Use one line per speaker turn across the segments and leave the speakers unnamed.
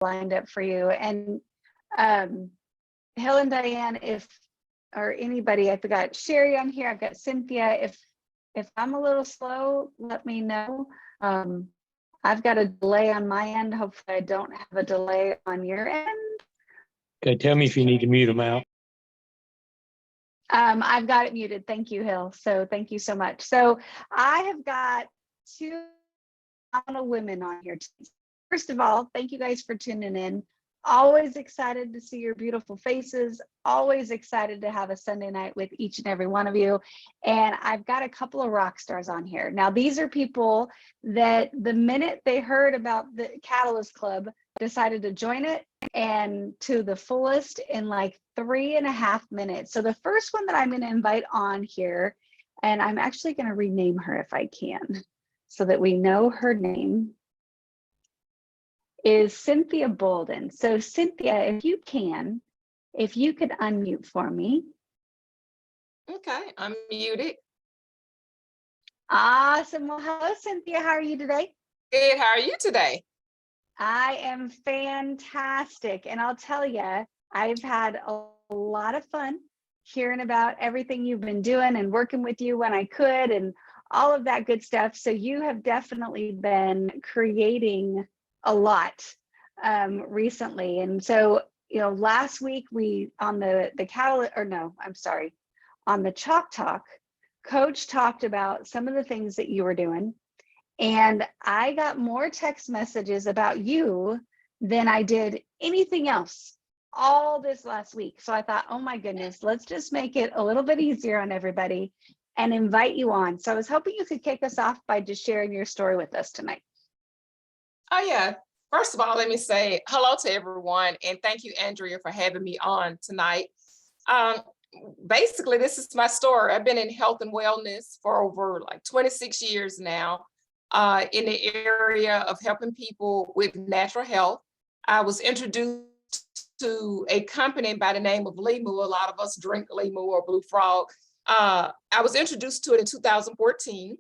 lined up for you. And Hill and Diane, or anybody, I forgot Sherry on here. I've got Cynthia. If I'm a little slow, let me know. I've got a delay on my end. Hopefully I don't have a delay on your end.
Okay, tell me if you need to mute them out.
I've got it muted. Thank you, Hill. So thank you so much. So I have got two women on here. First of all, thank you guys for tuning in. Always excited to see your beautiful faces. Always excited to have a Sunday night with each and every one of you. And I've got a couple of rock stars on here. Now, these are people that the minute they heard about the Catalyst Club, decided to join it, and to the fullest in like 3.5 minutes. So the first one that I'm going to invite on here, and I'm actually going to rename her if I can, so that we know her name, is Cynthia Bolden. So Cynthia, if you could unmute for me.
Okay, I'm muted.
Awesome. Well, hello, Cynthia. How are you today?
Good. How are you today?
I am fantastic. And I'll tell you, I've had a lot of fun hearing about everything you've been doing and working with you when I could and all of that good stuff. So you have definitely been creating a lot recently. And so, last week on the Catalyst, or no, I'm sorry, on the Chalk Talk, Coach talked about some of the things that you were doing. And I got more text messages about you than I did anything else all this last week. So I thought, oh my goodness, let's just make it a little bit easier on everybody and invite you on. So I was hoping you could kick us off by just sharing your story with us tonight.
Oh, yeah. First of all, let me say hello to everyone. And thank you, Andrea, for having me on tonight. Basically, this is my story. I've been in health and wellness for over like 26 years now, in the area of helping people with natural health. I was introduced to a company by the name of Limu. A lot of us drink Limu or Blue Frog. I was introduced to it in 2014.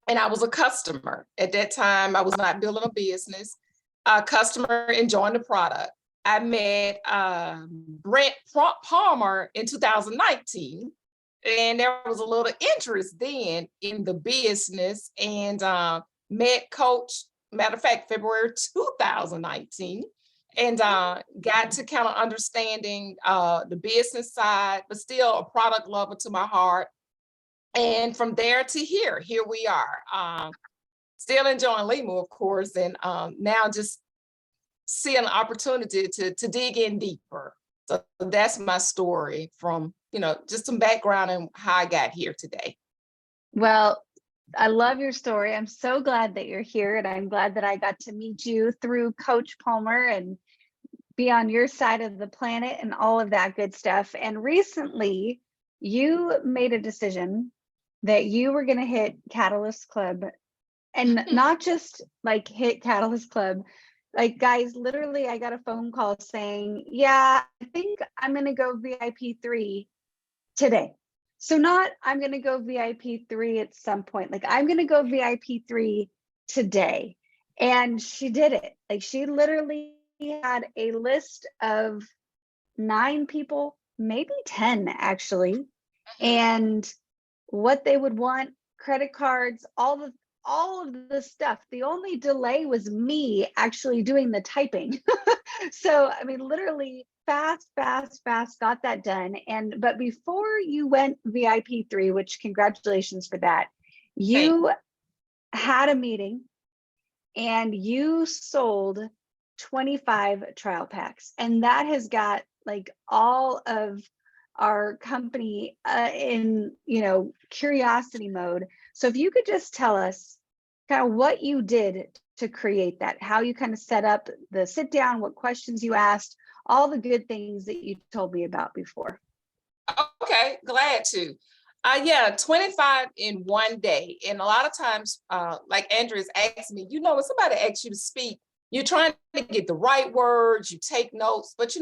And I was a customer. At that time, I was not building a business. A customer enjoying the product. I met Brent Palmer in 2019. And there was a little interest then in the business, and met Coach, matter of fact, February 2019. And got to kind of understanding the business side, but still a product lover to my heart. And from there to here we are. Still enjoying Limu, of course, and now just see an opportunity to dig in deeper. So that's my story from, just some background and how I got here today.
Well, I love your story. I'm so glad that you're here, and I'm glad that I got to meet you through Coach Palmer and be on your side of the planet and all of that good stuff. And recently, you made a decision that you were going to hit Catalyst Club, and not just like hit Catalyst Club. Like, guys, literally, I got a phone call saying, yeah, I think I'm going to go VIP 3 today. So not, I'm going to go VIP 3 at some point. Like, I'm going to go VIP 3 today. And she did it. Like, she literally had a list of 9 people, maybe 10 actually. And what they would want, credit cards, all of the stuff. The only delay was me actually doing the typing. So, I mean, literally fast, got that done. But before you went VIP 3, which congratulations for that, you had a meeting and you sold 25 trial packs. And that has got like all of our company in curiosity mode. So if you could just tell us kind of what you did to create that, how you kind of set up the sit down, what questions you asked, all the good things that you told me about before.
Okay, glad to. 25 in one day. And a lot of times, like Andrea's asked me, when somebody asks you to speak, you're trying to get the right words, you take notes, but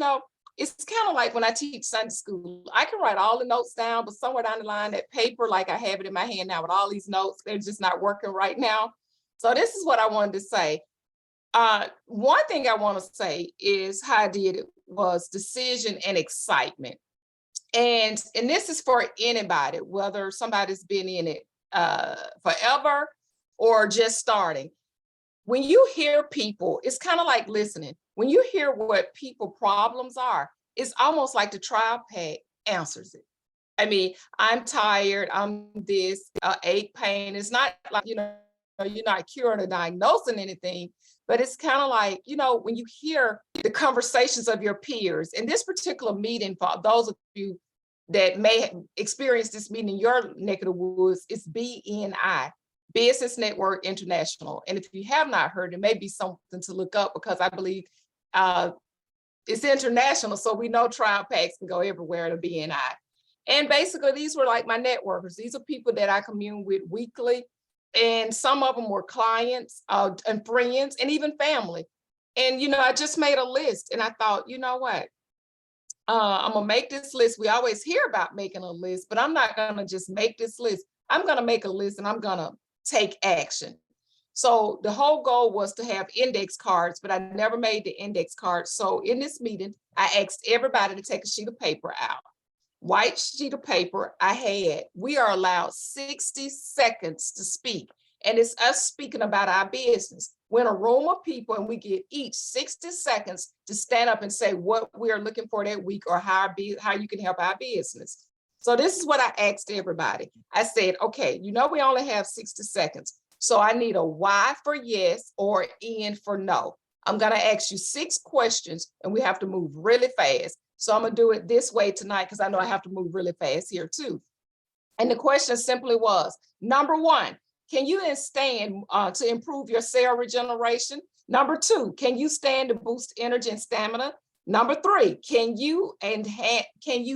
it's kind of like when I teach Sunday school, I can write all the notes down, but somewhere down the line, that paper, like I have it in my hand now with all these notes, they're just not working right now. So this is what I wanted to say. One thing I want to say is how I did it was decision and excitement. And this is for anybody, whether somebody's been in it forever or just starting. When you hear people, it's kind of like listening. When you hear what people problems are, it's almost like the trial pack answers it. I mean, I'm tired, I'm this, ache, pain. It's not like, you're not curing or diagnosing anything, but it's kind of like, when you hear the conversations of your peers. In this particular meeting, for those of you that may have experienced this meeting in your neck of the woods, it's BNI, Business Network International. And if you have not heard, it may be something to look up, because I believe it's international. So we know trial packs can go everywhere to BNI. And basically, these were like my networkers. These are people that I commune with weekly. And some of them were clients and friends and even family. And, I just made a list, and I thought, you know what? I'm gonna make this list. We always hear about making a list, but I'm not gonna just make this list. I'm gonna make a list, and I'm gonna take action. So the whole goal was to have index cards, but I never made the index cards. So in this meeting, I asked everybody to take a sheet of paper out. White sheet of paper we are allowed 60 seconds to speak. And it's us speaking about our business. We're in a room of people, and we get each 60 seconds to stand up and say what we are looking for that week, or how you can help our business. So this is what I asked everybody. I said, okay, we only have 60 seconds. So I need a Y for yes or N for no. I'm gonna ask you 6 questions, and we have to move really fast. So I'm gonna do it this way tonight, because I know I have to move really fast here too. And the question simply was, number 1, can you stand to improve your cell regeneration? Number 2, can you stand to boost energy and stamina? Number 3, can you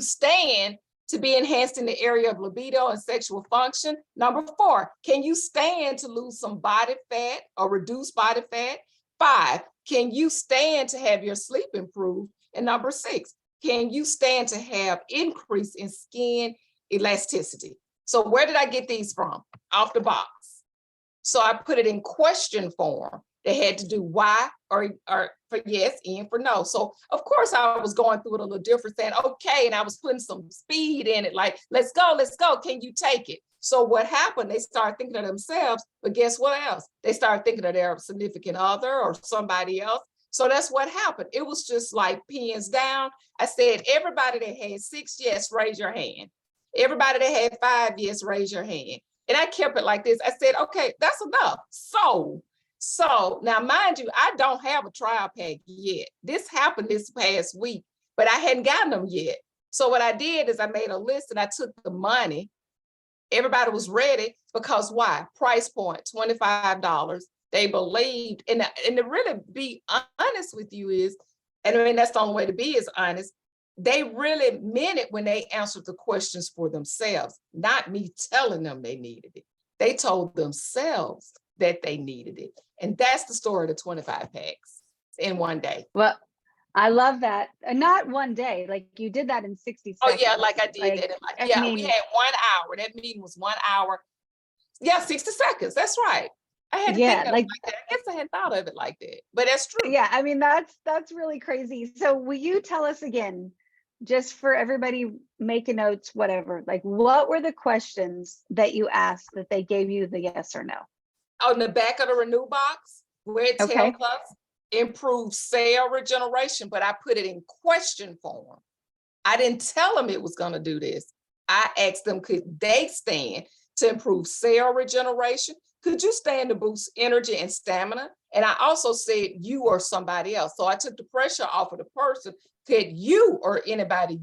stand to be enhanced in the area of libido and sexual function? Number 4, can you stand to lose some body fat or reduce body fat? 5, can you stand to have your sleep improved? And number 6, can you stand to have increase in skin elasticity? So where did I get these from? Off the box. So I put it in question form. They had to do Y or for yes, N for no. So of course I was going through it a little different, saying, okay, and I was putting some speed in it, like, let's go, can you take it? So what happened, they started thinking of themselves, but guess what else? They started thinking of their significant other or somebody else. So that's what happened. It was just like pins down. I said, everybody that had 6 yes, raise your hand. Everybody that had 5 yes, raise your hand. And I kept it like this. I said, okay, that's enough. So now, mind you, I don't have a trial pack yet. This happened this past week, but I hadn't gotten them yet. So what I did is I made a list, and I took the money. Everybody was ready, because why? Price point, $25. They believed, and to really be honest with you is, and I mean, that's the only way to be is honest, they really meant it when they answered the questions for themselves, not me telling them they needed it. They told themselves that they needed it. And that's the story of the 25 packs in one day.
Well, I love that. And not one day, like you did that in 60
Oh
seconds.
yeah, like I did that. We had 1 hour. That meeting was 1 hour. Yeah, 60 seconds. That's right. I had to think of it like that. I guess I hadn't thought of it like that, but that's true.
Yeah, I mean, that's really crazy. So will you tell us again, just for everybody making notes, whatever, like what were the questions that you asked that they gave you the yes or no?
On the back of the Renew box, where it tells us improve cell regeneration, but I put it in question form. I didn't tell them it was going to do this. I asked them, could they stand to improve cell regeneration? Could you stand to boost energy and stamina? And I also said you or somebody else. So I took the pressure off of the person. Could you or anybody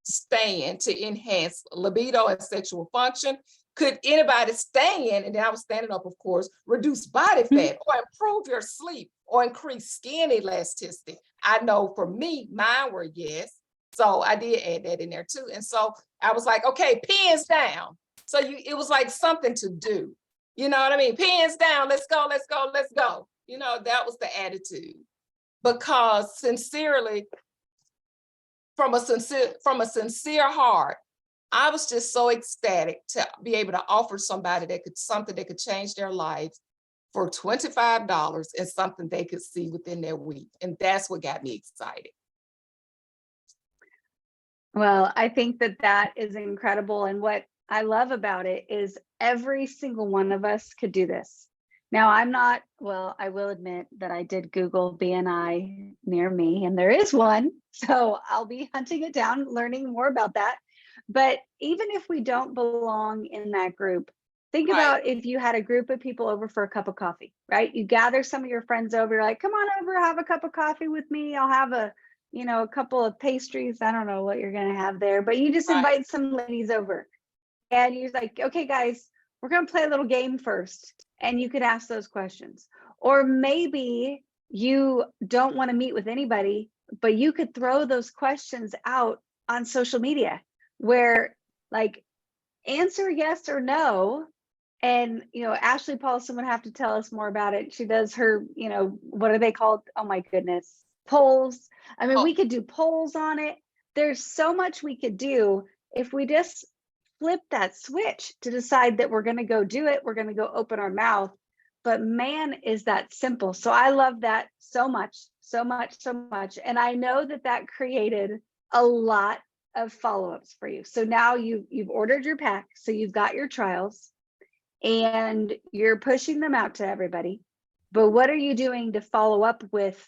stand to enhance libido and sexual function? Could anybody stand, and then I was standing up, of course, reduce body fat or improve your sleep or increase skin elasticity? I know for me, mine were yes. So I did add that in there too. And so I was like, okay, pens down. So it was like something to do. You know what I mean? Pens down, let's go. That was the attitude. Because sincerely, from a sincere heart, I was just so ecstatic to be able to offer somebody something that could change their lives for $25 and something they could see within their week. And that's what got me excited.
Well, I think that that is incredible. And what I love about it is every single one of us could do this. Now, I'm not, well, I will admit that I did Google BNI near me, and there is one. So I'll be hunting it down, learning more about that. But even if we don't belong in that group, think
Right.
about if you had a group of people over for a cup of coffee, right? You gather some of your friends over, you're like, come on over, have a cup of coffee with me. I'll have a couple of pastries. I don't know what you're going to have there, but you just
Right.
invite some ladies over and you're like, okay, guys, we're going to play a little game first. And you could ask those questions. Or maybe you don't want to meet with anybody, but you could throw those questions out on social media where like answer yes or no. And, Ashley Paulson would have to tell us more about it. She does her, what are they called? Oh my goodness, polls. I mean, we could do polls on it. There's so much we could do if we just flip that switch to decide that we're going to go do it. We're going to go open our mouth. But man, is that simple. So I love that so much, so much, so much. And I know that that created a lot of follow-ups for you. So now you've ordered your pack. So you've got your trials and you're pushing them out to everybody. But what are you doing to follow up with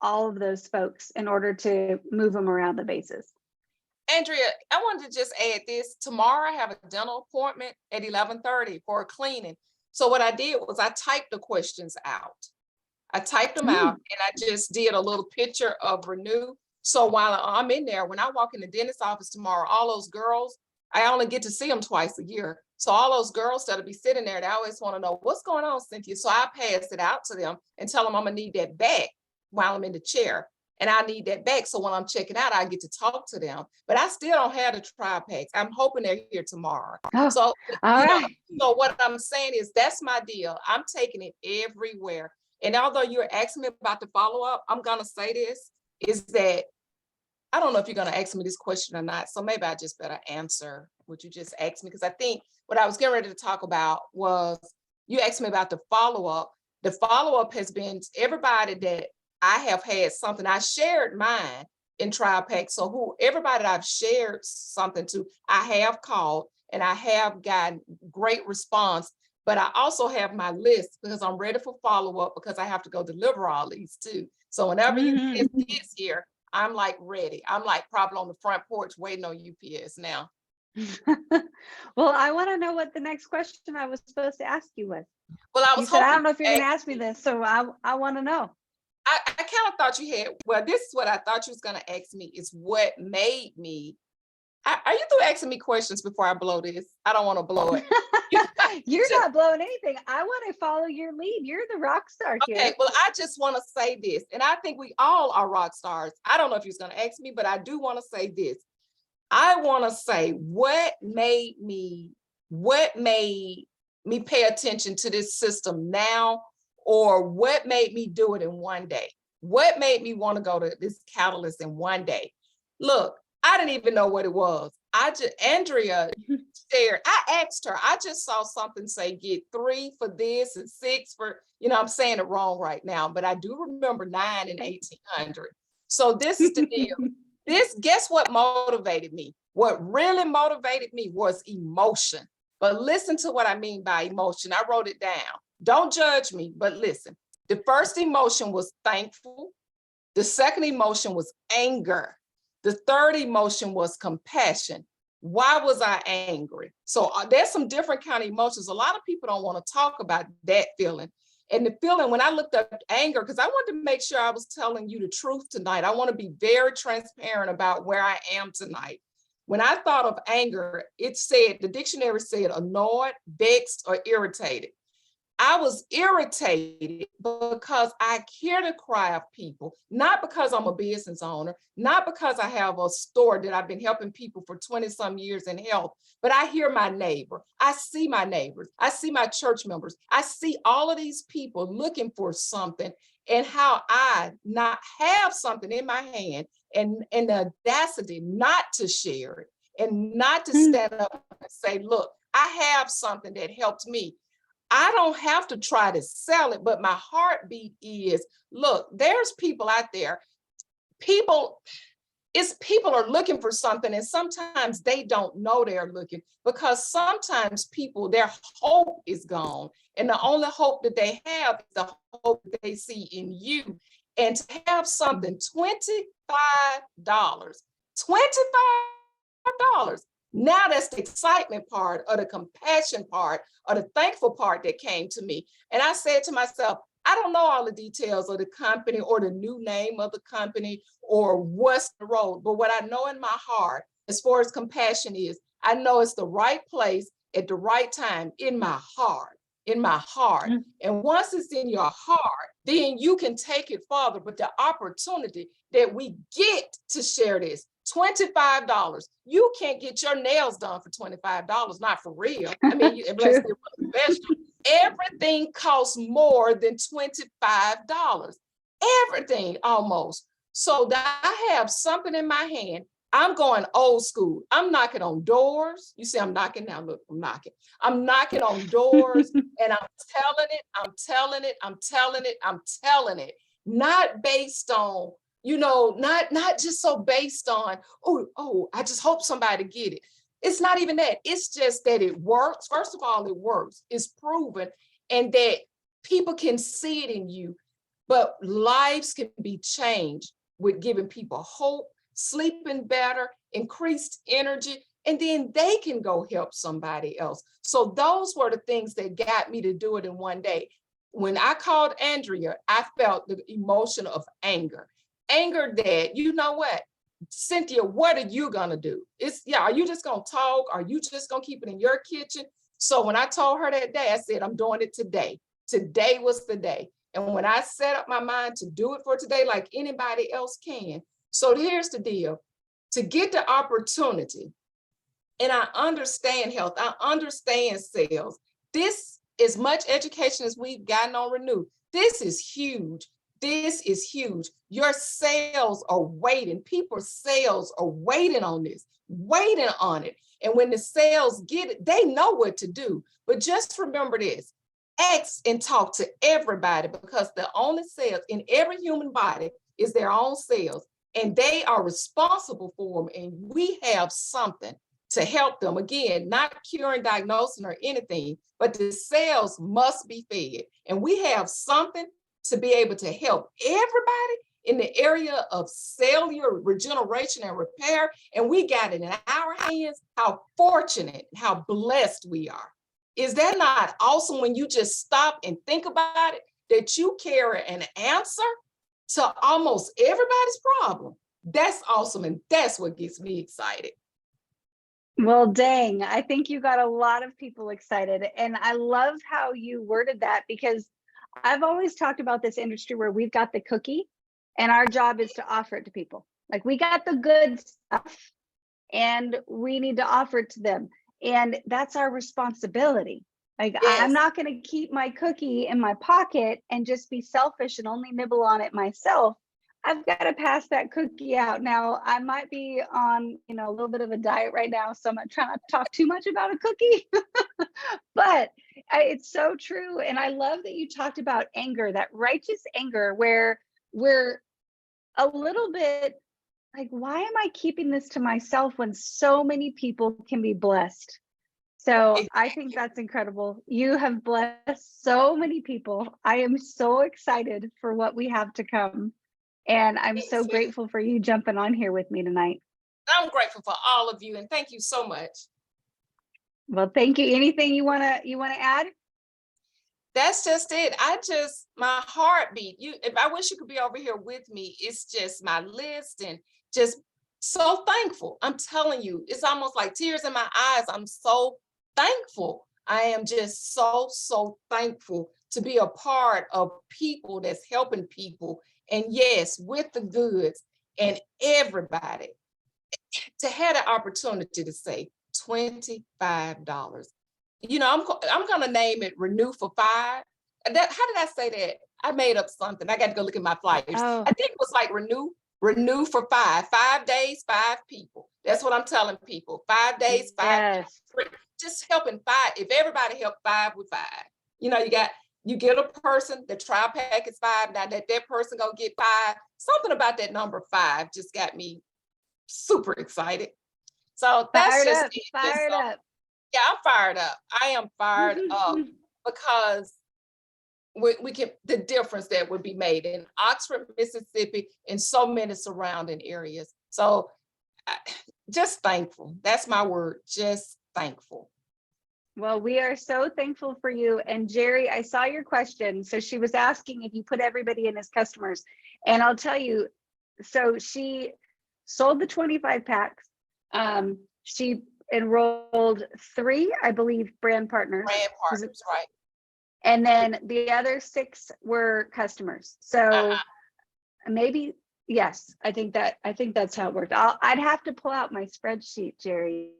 all of those folks in order to move them around the bases?
Andrea, I wanted to just add this. Tomorrow I have a dental appointment at 11:30 for a cleaning. So what I did was I typed the questions out. I typed them out and I just did a little picture of Renew. So while I'm in there, when I walk in the dentist office tomorrow, all those girls, I only get to see them twice a year. So all those girls that'll be sitting there, they always want to know what's going on, Cynthia. So I pass it out to them and tell them I'm gonna need that back while I'm in the chair. And I need that back. So when I'm checking out, I get to talk to them. But I still don't have the tri-packs. I'm hoping they're here tomorrow.
Oh,
So,
all right.
so what I'm saying is that's my deal. I'm taking it everywhere. And although you're asking me about the follow-up, I'm gonna say this, is that I don't know if you're gonna ask me this question or not. So maybe I just better answer what you just asked me. Because I think what I was getting ready to talk about was you asked me about the follow-up. The follow-up has been everybody that I have had something, I shared mine in trial pack. So everybody that I've shared something to, I have called and I have gotten great response, but I also have my list because I'm ready for follow-up because I have to go deliver all these too. So whenever UPS gets here, I'm like ready. I'm like probably on the front porch waiting on UPS now.
Well, I want to know what the next question I was supposed to ask you was.
Well, I
You
was
said, I
hoping
don't know if you're going to ask me this, so I want to know.
I kind of thought you had, well, this is what I thought you was going to ask me is what made me, are you through asking me questions before I blow this? I don't want to blow it.
You're not blowing anything. I want to follow your lead. You're the rock star here.
Okay, well, I just want to say this, and I think we all are rock stars. I don't know if you're going to ask me, but I do want to say this. I want to say what made me pay attention to this system now, or what made me do it in one day? What made me want to go to this catalyst in one day? Look, I didn't even know what it was. Andrea shared, I asked her, I just saw something say get 3 for this and 6 for, I'm saying it wrong right now, but I do remember 9 and 1800. So this is the deal. Guess what motivated me? What really motivated me was emotion. But listen to what I mean by emotion. I wrote it down. Don't judge me, but listen. The first emotion was thankful. The second emotion was anger. The third emotion was compassion. Why was I angry? So there's some different kind of emotions. A lot of people don't want to talk about that feeling. And the feeling, when I looked up anger, because I wanted to make sure I was telling you the truth tonight. I want to be very transparent about where I am tonight. When I thought of anger, the dictionary said annoyed, vexed, or irritated. I was irritated because I hear the cry of people, not because I'm a business owner, not because I have a store that I've been helping people for 20 some years in health, but I hear my neighbor. I see my neighbors. I see my church members. I see all of these people looking for something, and how I not have something in my hand and the audacity not to share it and not to stand up and say, look, I have something that helped me. I don't have to try to sell it, but my heartbeat is, look, there's people out there. People are looking for something, and sometimes they don't know they're looking, because sometimes people, their hope is gone, and the only hope that they have is the hope that they see in you. And to have something, $25, $25. Now that's the excitement part, or the compassion part, or the thankful part that came to me. And I said to myself, I don't know all the details of the company or the new name of the company or what's the road, but what I know in my heart, as far as compassion is, I know it's the right place at the right time in my heart, in my heart. Mm-hmm. And once it's in your heart, then you can take it farther. But the opportunity that we get to share this, $25, you can't get your nails done for $25, not for real. I mean, unless they're professional. Everything costs more than $25. Everything almost. So that I have something in my hand. I'm going old school. I'm knocking on doors. You see, I'm knocking now. Look, I'm knocking. I'm knocking on doors and I'm telling it, I'm telling it, I'm telling it, I'm telling it. Not based on, not just so based on, I just hope somebody get it. It's not even that. It's just that it works. First of all, it works. It's proven, and that people can see it in you. But lives can be changed with giving people hope, sleeping better, increased energy, and then they can go help somebody else. So those were the things that got me to do it in one day. When I called Andrea, I felt the emotion of anger. Anger that, you know what? Cynthia, what are you gonna do? Are you just gonna talk? Are you just gonna keep it in your kitchen? So when I told her that day, I said, I'm doing it today. Today was the day. And when I set up my mind to do it for today, like anybody else can. So here's the deal. To get the opportunity, and I understand health, I understand sales. This, as much education as we've gotten on Renew, this is huge. This is huge. Your sales are waiting. People's sales are waiting on this, waiting on it. And when the sales get it, they know what to do. But just remember this, ask and talk to everybody, because the only sales in every human body is their own sales, and they are responsible for them. And we have something to help them. Again, not curing, diagnosing, or anything, but the cells must be fed. And we have something to be able to help everybody in the area of cellular regeneration and repair. And we got it in our hands. How fortunate, how blessed we are. Is that not awesome when you just stop and think about it, that you carry an answer to almost everybody's problem? That's awesome. And that's what gets me excited.
Well, dang, I think you got a lot of people excited. And I love how you worded that, because I've always talked about this industry where we've got the cookie and our job is to offer it to people. Like, we got the good stuff and we need to offer it to them. And that's our responsibility. Like, yes. I'm not going to keep my cookie in my pocket and just be selfish and only nibble on it myself. I've got to pass that cookie out. Now, I might be on, a little bit of a diet right now, so I'm not trying to talk too much about a cookie, but it's so true. And I love that you talked about anger, that righteous anger, where we're a little bit like, why am I keeping this to myself when so many people can be blessed? So I think that's incredible. You have blessed so many people. I am so excited for what we have to come. And I'm so grateful for you jumping on here with me tonight.
I'm grateful for all of you, and thank you so much.
Well, thank you. Anything you wanna add?
That's just it. My heartbeat. If I wish you could be over here with me. It's just my list, and just so thankful. I'm telling you, it's almost like tears in my eyes. I'm so thankful. I am just so thankful to be a part of people that's helping people. And yes, with the goods, and everybody to have the opportunity to say $25. I'm going to name it Renew for 5. How did I say that? I made up something. I got to go look at my flyers. Oh. I think it was like Renew for 5. 5 days, 5 people. That's what I'm telling people. 5 days, 5
yes.
people. Just helping 5. If everybody helped 5 with 5, you get a person, the trial pack is 5. Now that person gonna get 5. Something about that number 5 just got me super excited. So that's
Fired
just
up,
it.
fired up.
Yeah, I'm fired up. I am fired up because we can, the difference that would be made in Oxford, Mississippi, and so many surrounding areas. So just thankful. That's my word, just thankful.
Well, we are so thankful for you. And Jerry, I saw your question. So she was asking if you put everybody in as customers. And I'll tell you, so she sold the 25 packs. She enrolled 3, I believe, brand partners.
Brand partners, right.
And then the other 6 were customers. So maybe, yes, I think that's how it worked. I'd have to pull out my spreadsheet, Jerry,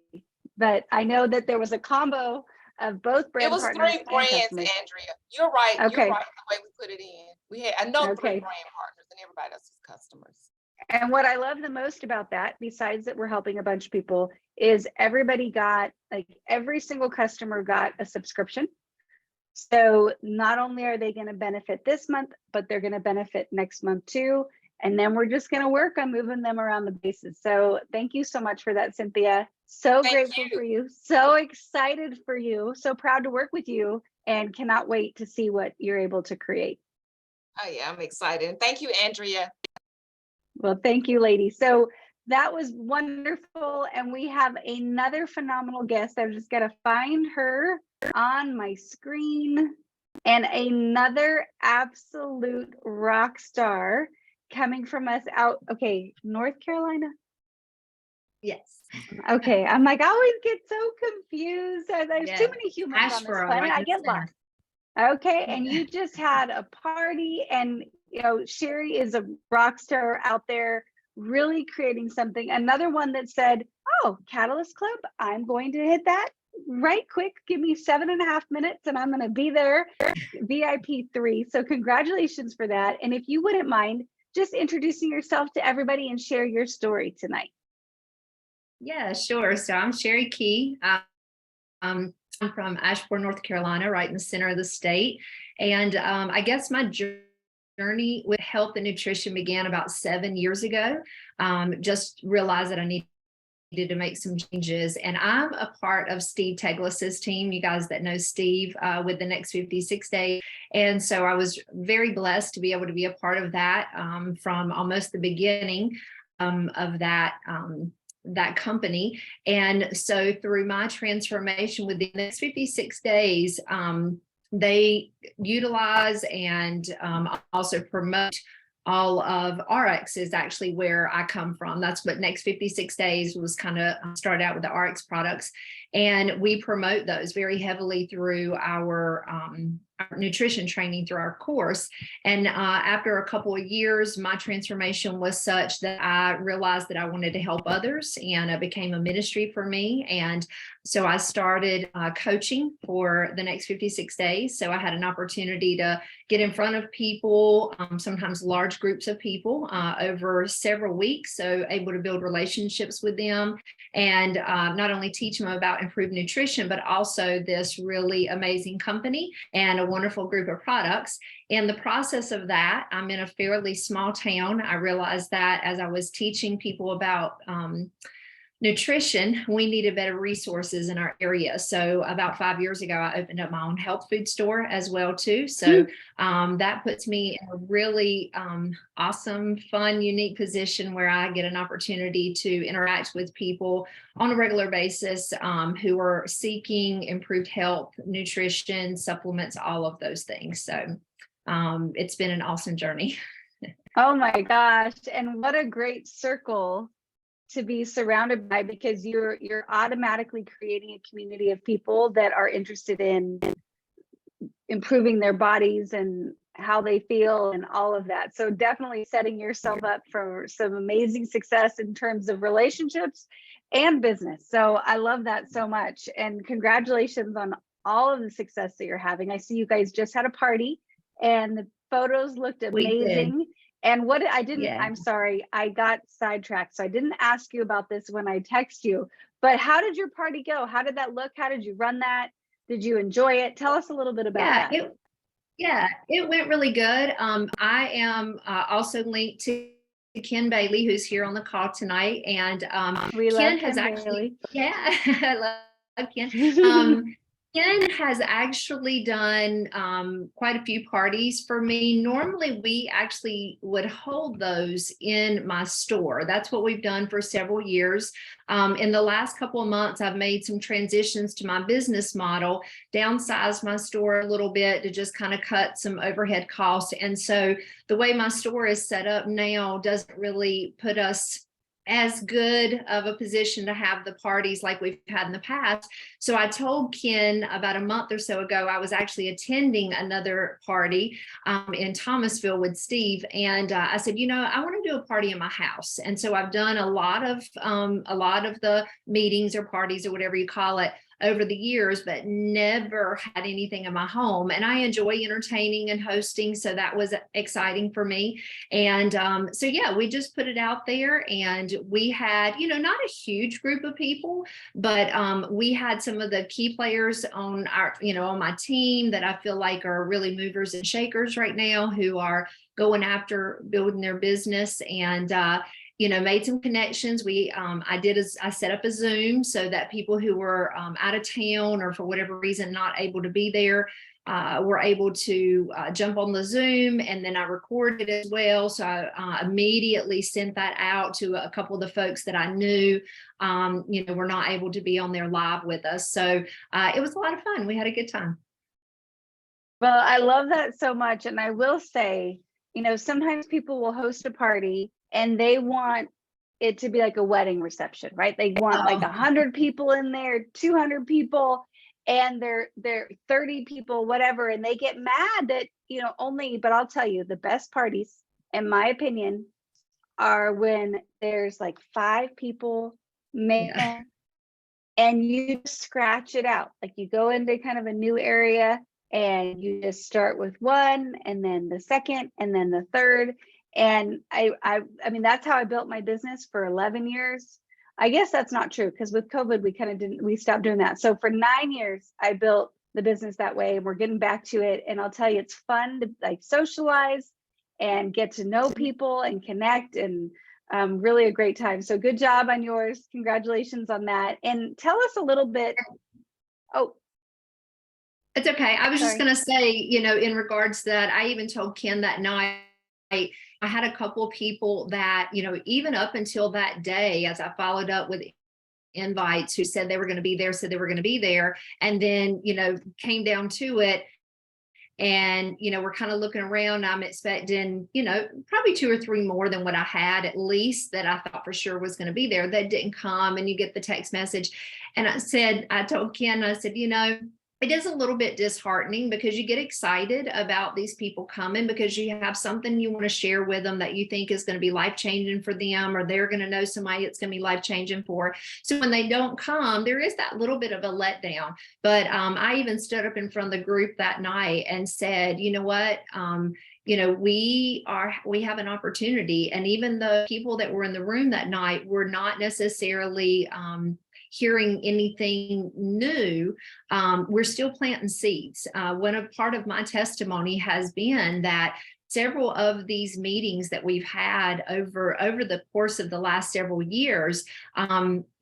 but I know that there was a combo of both brand partners.
It was 3 brands,
customers.
Andrea. You're right.
Okay.
You're right. The way we put it in, I know 3
Okay.
brand partners, and everybody else was customers.
And what I love the most about that, besides that we're helping a bunch of people, is everybody got, like, every single customer got a subscription. So not only are they going to benefit this month, but they're going to benefit next month too. And then we're just going to work on moving them around the bases. So thank you so much for that, Cynthia. So grateful for you. So excited for you. So proud to work with you, and cannot wait to see what you're able to create.
Oh yeah, I'm excited. And thank you, Andrea.
Well, thank you, ladies. So that was wonderful. And we have another phenomenal guest. I've just got to find her on my screen. And another absolute rock star coming from us out. Okay, North Carolina.
Yes.
Okay, I'm like, I always get so confused. There's too many humans on this
Asheboro,
planet.
right
I
in
get
the center.
lost. Okay, and you just had a party, and Sherry is a rock star out there, really creating something. Another one that said, "Oh, Catalyst Club, I'm going to hit that right quick. Give me 7.5 minutes, and I'm going to be there, VIP 3." So congratulations for that. And if you wouldn't mind just introducing yourself to everybody and share your story tonight.
Yeah, sure. So I'm Sherry Keye. I'm from Asheboro, North Carolina, right in the center of the state. And I guess my journey with health and nutrition began about 7 years ago. Just realized that I needed to make some changes. And I'm a part of Steve Teglis's team, you guys that know Steve, with the Next 56 Days. And so I was very blessed to be able to be a part of that from almost the beginning of that company. And so through my transformation with the Next 56 Days, they utilize and also promote all of RX is actually where I come from. That's what Next 56 Days was kind of started out with, the RX products. And we promote those very heavily through our nutrition training through our course. And after a couple of years, my transformation was such that I realized that I wanted to help others, and it became a ministry for me. And so I started coaching for the Next 56 Days. So I had an opportunity to get in front of people, sometimes large groups of people over several weeks. So able to build relationships with them and not only teach them about improved nutrition, but also this really amazing company and a wonderful group of products. In the process of that, I'm in a fairly small town. I realized that as I was teaching people about nutrition, we needed better resources in our area. So about 5 years ago, I opened up my own health food store as well too. So that puts me in a really awesome, fun, unique position where I get an opportunity to interact with people on a regular basis who are seeking improved health, nutrition, supplements, all of those things. So it's been an awesome journey.
Oh my gosh. And what a great circle to be surrounded by, because you're automatically creating a community of people that are interested in improving their bodies and how they feel and all of that. So definitely setting yourself up for some amazing success in terms of relationships and business. So I love that so much. And congratulations on all of the success that you're having. I see you guys just had a party and the photos looked amazing. And what I didn't, I'm sorry, I got sidetracked. So I didn't ask you about this when I text you, but how did your party go? How did that look? How did you run that? Did you enjoy it? Tell us a little bit about that.
It went really good. I am also linked to Ken Bailey, who's here on the call tonight, and
We
Ken
love
has
Ken
actually,
Bailey.
I love Ken. Ken has actually done quite a few parties for me. Normally, we actually would hold those in my store. That's what we've done for several years. In the last couple of months, I've made some transitions to my business model, downsized my store a little bit to just kind of cut some overhead costs. And so the way my store is set up now doesn't really put us as good of a position to have the parties like we've had in the past. So I told Ken about a month or so ago, I was actually attending another party in Thomasville with Steve. And I said, I want to do a party in my house. And so I've done a lot of the meetings or parties or whatever you call it over the years, but never had anything in my home. And I enjoy entertaining and hosting. So that was exciting for me. And so, yeah, we just put it out there, and we had, not a huge group of people, but we had some of the key players on our, on my team that I feel like are really movers and shakers right now, who are going after building their business, and made some connections. I set up a Zoom so that people who were out of town or for whatever reason not able to be there were able to jump on the Zoom, and then I recorded as well. So I immediately sent that out to a couple of the folks that I knew, were not able to be on there live with us. So it was a lot of fun. We had a good time.
Well, I love that so much. And I will say, sometimes people will host a party and they want it to be like a wedding reception, right? They want like 100 people in there, 200 people, and they're 30 people, whatever. And they get mad that, but I'll tell you, the best parties, in my opinion, are when there's like 5 people, man, and you scratch it out. Like you go into kind of a new area and you just start with one, and then the second, and then the third. And I mean, that's how I built my business for 11 years. I guess that's not true, because with COVID, we stopped doing that. So for 9 years, I built the business that way, and we're getting back to it. And I'll tell you, it's fun to like socialize and get to know people and connect, and really a great time. So good job on yours. Congratulations on that. And tell us a little bit. Oh,
it's okay. I was
sorry.
just going to say, in regards to that, I even told Ken that night, I had a couple of people that, even up until that day, as I followed up with invites, who said they were going to be there, and then, came down to it. And, we're kind of looking around. I'm expecting, probably 2 or 3 more than what I had, at least, that I thought for sure was going to be there, that didn't come. And you get the text message. And I told Ken, I said, it is a little bit disheartening, because you get excited about these people coming because you have something you want to share with them that you think is going to be life-changing for them, or they're going to know somebody it's going to be life-changing for. So when they don't come, there is that little bit of a letdown. But I even stood up in front of the group that night and said, you know what? We have an opportunity. And even the people that were in the room that night were not necessarily hearing anything new, we're still planting seeds. Part of my testimony has been that several of these meetings that we've had over the course of the last several years,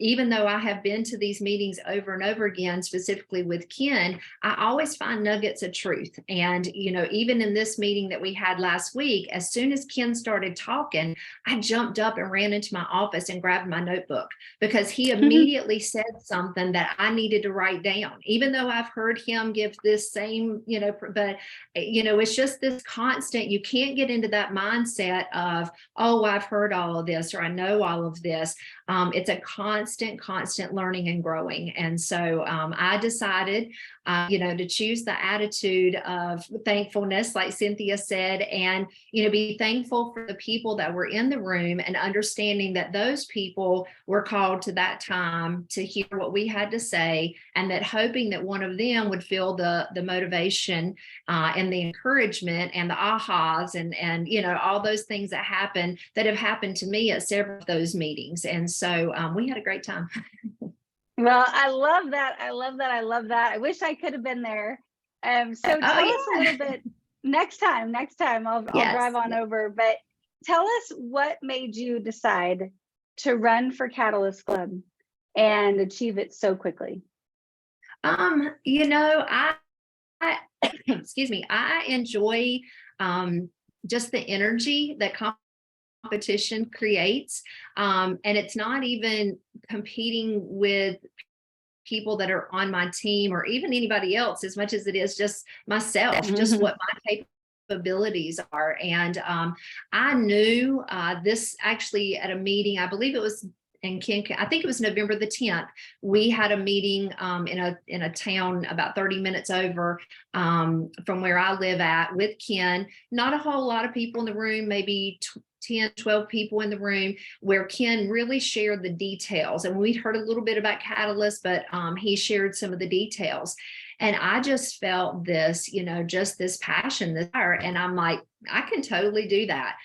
even though I have been to these meetings over and over again, specifically with Ken, I always find nuggets of truth. And, even in this meeting that we had last week, as soon as Ken started talking, I jumped up and ran into my office and grabbed my notebook, because he immediately said something that I needed to write down, even though I've heard him give this same, but, it's just this constant, you can't get into that mindset of, oh, I've heard all of this, or I know all of this. It's a constant learning and growing. And so I decided, to choose the attitude of thankfulness, like Cynthia said, and, be thankful for the people that were in the room, and understanding that those people were called to that time to hear what we had to say, and that hoping that one of them would feel the motivation and the encouragement and the ahas and all those things that have happened to me at several of those meetings. And so we had a great time.
Well, I love that. I love that. I love that. I wish I could have been there. So
Oh,
tell us a
yeah.
little bit next time. Next time I'll
Yes.
drive on over. But tell us what made you decide to run for Catalyst Club and achieve it so quickly.
You know, I excuse me, I enjoy just the energy that competition creates. And it's not even competing with people that are on my team or even anybody else as much as it is just myself, just what my capabilities are. And I knew this actually at a meeting, I believe it was in Ken, I think it was November the 10th. We had a meeting in a town about 30 minutes over from where I live at with Ken. Not a whole lot of people in the room, maybe 10, 12 people in the room, where Ken really shared the details. And we'd heard a little bit about Catalyst, but he shared some of the details. And I just felt this, just this passion, this fire. And I'm like, I can totally do that.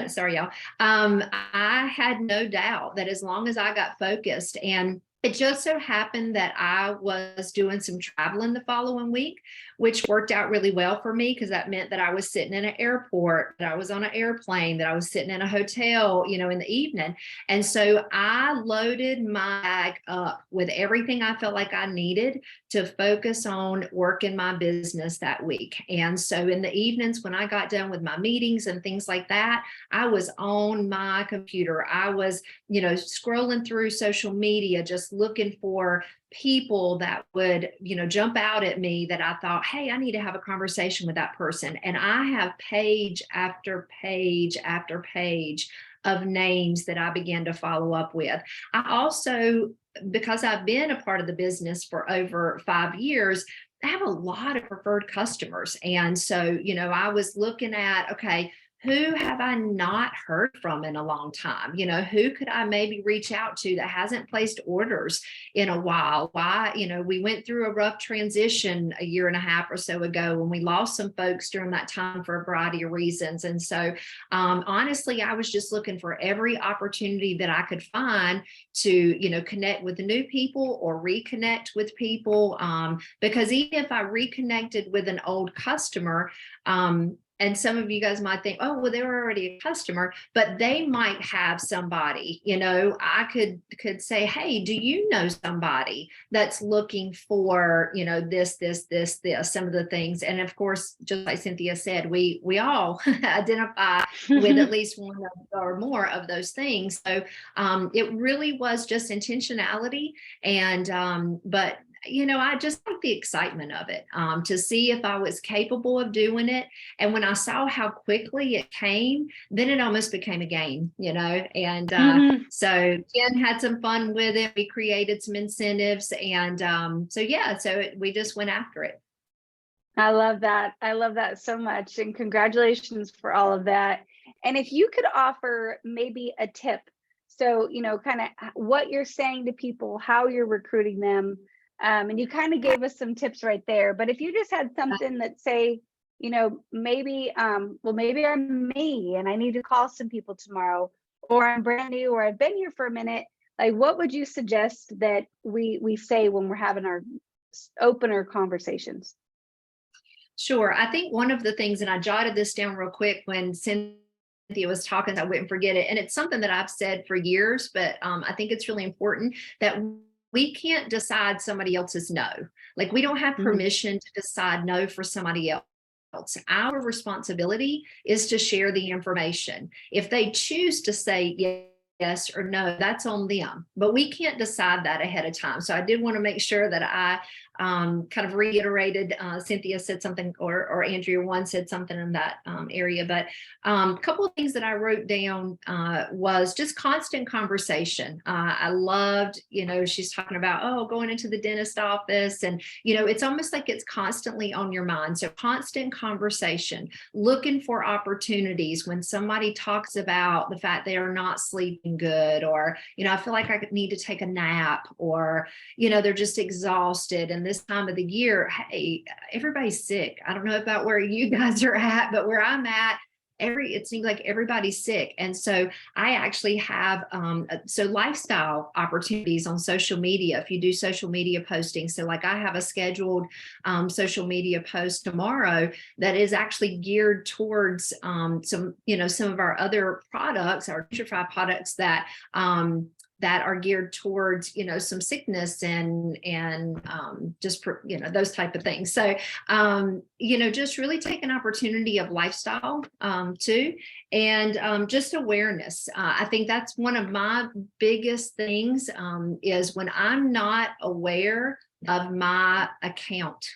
Sorry, y'all. I had no doubt that as long as I got focused, and it just so happened that I was doing some traveling the following week, which worked out really well for me because that meant that I was sitting in an airport, that I was on an airplane, that I was sitting in a hotel, in the evening. And so I loaded my bag up with everything I felt like I needed to focus on working my business that week. And so in the evenings, when I got done with my meetings and things like that, I was on my computer. I was, scrolling through social media, just looking for people that would, jump out at me that I thought, hey, I need to have a conversation with that person. And I have page after page after page of names that I began to follow up with. I also, because I've been a part of the business for over 5 years, I have a lot of preferred customers. And so, I was looking at, okay, who have I not heard from in a long time? Who could I maybe reach out to that hasn't placed orders in a while? Why, we went through a rough transition a year and a half or so ago when we lost some folks during that time for a variety of reasons. And so honestly, I was just looking for every opportunity that I could find to, connect with new people or reconnect with people. Because even if I reconnected with an old customer, and some of you guys might think, oh, well, they were already a customer, but they might have somebody, I could say, hey, do you know somebody that's looking for, this, some of the things. And of course, just like Cynthia said, we all identify with at least one or more of those things. So it really was just intentionality. And, but I just like the excitement of it, to see if I was capable of doing it. And when I saw how quickly it came, then it almost became a game, and so Ken had some fun with it. We created some incentives. And we just went after it.
I love that. I love that so much. And congratulations for all of that. And if you could offer maybe a tip, so, kind of what you're saying to people, how you're recruiting them. And you kind of gave us some tips right there, but if you just had something that say, maybe, maybe I'm me and I need to call some people tomorrow, or I'm brand new, or I've been here for a minute, like, what would you suggest that we say when we're having our opener conversations?
Sure. I think one of the things, and I jotted this down real quick when Cynthia was talking, so I wouldn't forget it. And it's something that I've said for years, but I think it's really important that we can't decide somebody else's no. Like, we don't have permission to decide no for somebody else. Our responsibility is to share the information. If they choose to say yes or no, that's on them, but we can't decide that ahead of time. So I did want to make sure that I kind of reiterated, Cynthia said something, or Andrea one said something in that area, but a couple of things that I wrote down was just constant conversation. I loved, she's talking about, going into the dentist office, and, it's almost like it's constantly on your mind. So constant conversation, looking for opportunities when somebody talks about the fact they are not sleeping good, or, I feel like I need to take a nap, or, they're just exhausted. And this time of the year, hey, everybody's sick. I don't know about where you guys are at, but where I'm at, it seems like everybody's sick. And so I actually have so lifestyle opportunities on social media. If you do social media posting, so like I have a scheduled social media post tomorrow that is actually geared towards some of our other products, our Nutrify products that are geared towards, some sickness and just, those type of things. So, just really take an opportunity of lifestyle too, and just awareness. I think that's one of my biggest things is when I'm not aware of my account,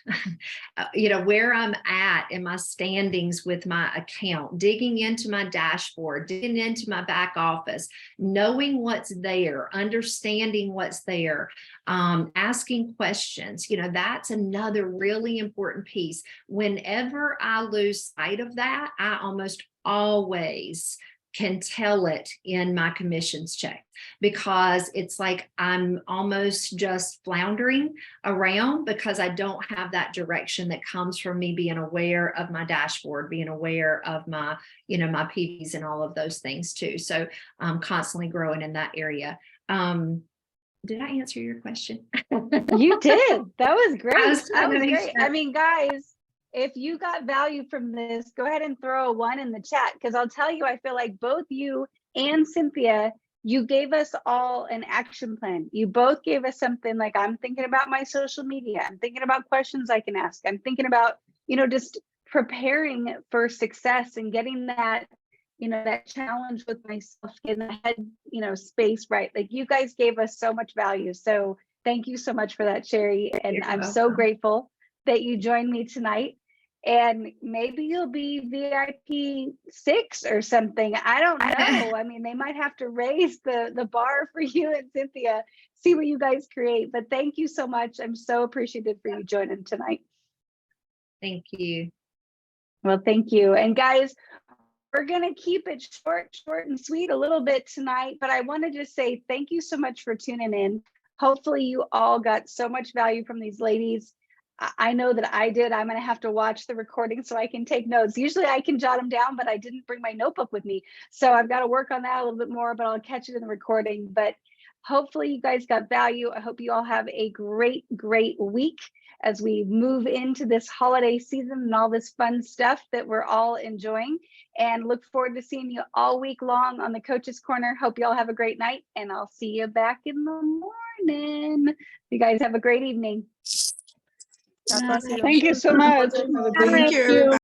where I'm at in my standings with my account, digging into my dashboard, digging into my back office, knowing what's there, understanding what's there, asking questions, that's another really important piece. Whenever I lose sight of that, I almost always can tell it in my commissions check, because it's like I'm almost just floundering around because I don't have that direction that comes from me being aware of my dashboard, being aware of my, my PVs and all of those things too. So I'm constantly growing in that area. Did I answer your question?
You did. That was great. That was great.
Sure.
I mean, guys, if you got value from this, go ahead and throw a 1 in the chat, because I'll tell you, I feel like both you and Cynthia, you gave us all an action plan. You both gave us something like, I'm thinking about my social media. I'm thinking about questions I can ask. I'm thinking about, just preparing for success and getting that, that challenge with myself, getting the head, space right. Like, you guys gave us so much value. So thank you so much for that, Sherry. And
You're
I'm
welcome.
so grateful that you joined me tonight. And maybe you'll be VIP 6 or something. I don't know. I mean, they might have to raise the bar for you and Cynthia, see what you guys create. But thank you so much. I'm so appreciative for you joining tonight.
Thank you.
Well, thank you. And guys, we're going to keep it short and sweet a little bit tonight. But I want to just say thank you so much for tuning in. Hopefully you all got so much value from these ladies. I know that I did. I'm going to have to watch the recording so I can take notes. Usually I can jot them down, but I didn't bring my notebook with me. So I've got to work on that a little bit more, but I'll catch it in the recording. But hopefully you guys got value. I hope you all have a great, great week as we move into this holiday season and all this fun stuff that we're all enjoying, and look forward to seeing you all week long on the Coach's Corner. Hope you all have a great night, and I'll see you back in the morning. You guys have a great evening.
God bless you.
Thank you so much.
Thank you, everybody.